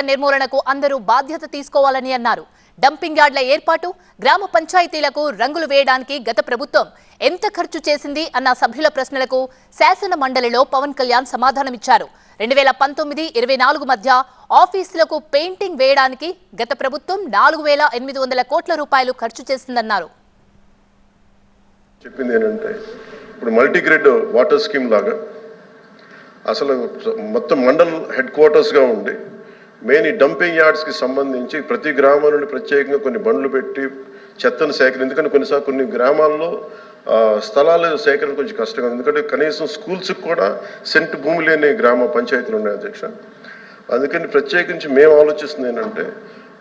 నిర్మూలనకు అందరూ బాధ్యత తీసుకోవాలని అన్నారు. డంపింగ్ యార్డ్ల ఏర్పాటు, గ్రామ పంచాయతీలకు రంగులు వేయడానికి గత ప్రభుత్వం ఎంత ఖర్చు చేసింది అన్న సభ్యుల ప్రశ్నలకు శాసన మండలిలో పవన్ కళ్యాణ్ సమాధానమిచ్చారు. 2019-24 మధ్య ఆఫీసులకు పెయింటింగ్ వేయడానికి గత ప్రభుత్వం 4,800 కోట్ల రూపాయలు ఖర్చు చేసిందన్నారు. చెప్పింది ఏంటంటే ఇప్పుడు మల్టీగ్రేడ్ వాటర్ స్కీమ్ లాగా అసలు మొత్తం మండల్ హెడ్ క్వార్టర్స్గా ఉండి మెయిన్ ఈ డంపింగ్ యార్డ్స్కి సంబంధించి ప్రతి గ్రామం నుండి ప్రత్యేకంగా కొన్ని బండ్లు పెట్టి చెత్తను సేకరణ, ఎందుకంటే కొన్నిసార్లు కొన్ని గ్రామాల్లో స్థలాల సేకరణ కొంచెం కష్టంగా ఉంది. ఎందుకంటే కనీసం స్కూల్స్కి కూడా సెంటు భూమి లేని గ్రామ పంచాయతీలు ఉన్నాయి అధ్యక్ష. అందుకని ప్రత్యేకించి మేము ఆలోచిస్తుంది ఏంటంటే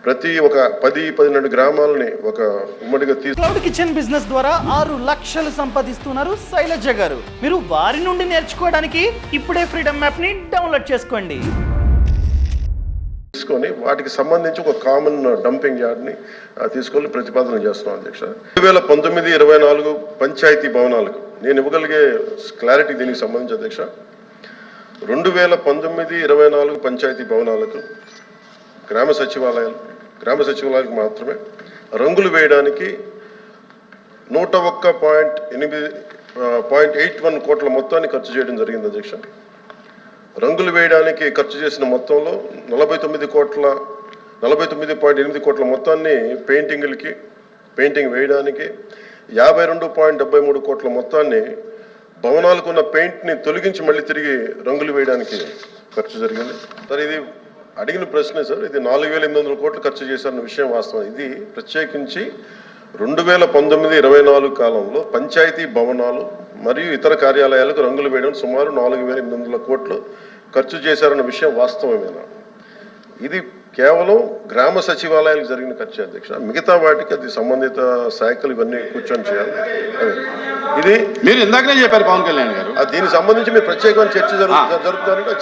ప్రతి ఒక 10-12 గ్రామాలని ఒక ఉమ్మడిగా క్లౌడ్ కిచెన్ బిజినెస్ ద్వారా 6 లక్షలు సంపాదిస్తున్నారు శైలజ గారు. మీరు వారి నుండి నేర్చుకోవడానికి ఇప్పుడే ఫ్రీడమ్ యాప్ ని డౌన్లోడ్ చేసుకోండి. తీసుకొని వాటికి సంబంధించి ఒక కామన్ డంపింగ్ యార్డ్ని తీసుకొని ప్రతిపాదన చేస్తున్నాం అధ్యక్ష. 2019-24 పంచాయతీ భవనాలకు నేను ఇవ్వగలిగే క్లారిటీ దీనికి సంబంధించి అధ్యక్ష, 2019-24 పంచాయతీ భవనాలకు గ్రామ సచివాలయాలకు మాత్రమే రంగులు వేయడానికి 101.81 కోట్ల మొత్తాన్ని ఖర్చు చేయడం జరిగింది అధ్యక్ష. రంగులు వేయడానికి ఖర్చు చేసిన మొత్తంలో 49.8 కోట్ల మొత్తాన్ని పెయింటింగ్ వేయడానికి, 52.73 కోట్ల మొత్తాన్ని భవనాలకు ఉన్న పెయింట్ని తొలగించి మళ్ళీ తిరిగి రంగులు వేయడానికి ఖర్చు జరిగింది. సార్ ఇది అడిగిన ప్రశ్నే సార్, ఇది 4,800 కోట్లు ఖర్చు చేశారన్న విషయం వాస్తవం. ఇది ప్రత్యేకించి 2019-24 కాలంలో పంచాయతీ భవనాలు మరియు ఇతర కార్యాలయాలకు రంగులు వేయడం సుమారు 4,800 కోట్లు ఖర్చు చేశారన్న విషయం వాస్తవమేనా? ఇది కేవలం గ్రామ సచివాలయాలకు జరిగిన ఖర్చు అధ్యక్ష. మిగతా వాటికి అది సంబంధిత శాఖలు ఇవన్నీ కూర్చొని చేయాలి. ఇది మీరు ఇందాకనే చెప్పారు పవన్ కళ్యాణ్ గారు, దీనికి సంబంధించి మీరు ప్రత్యేకమైన చర్చ జరుగుతారంటే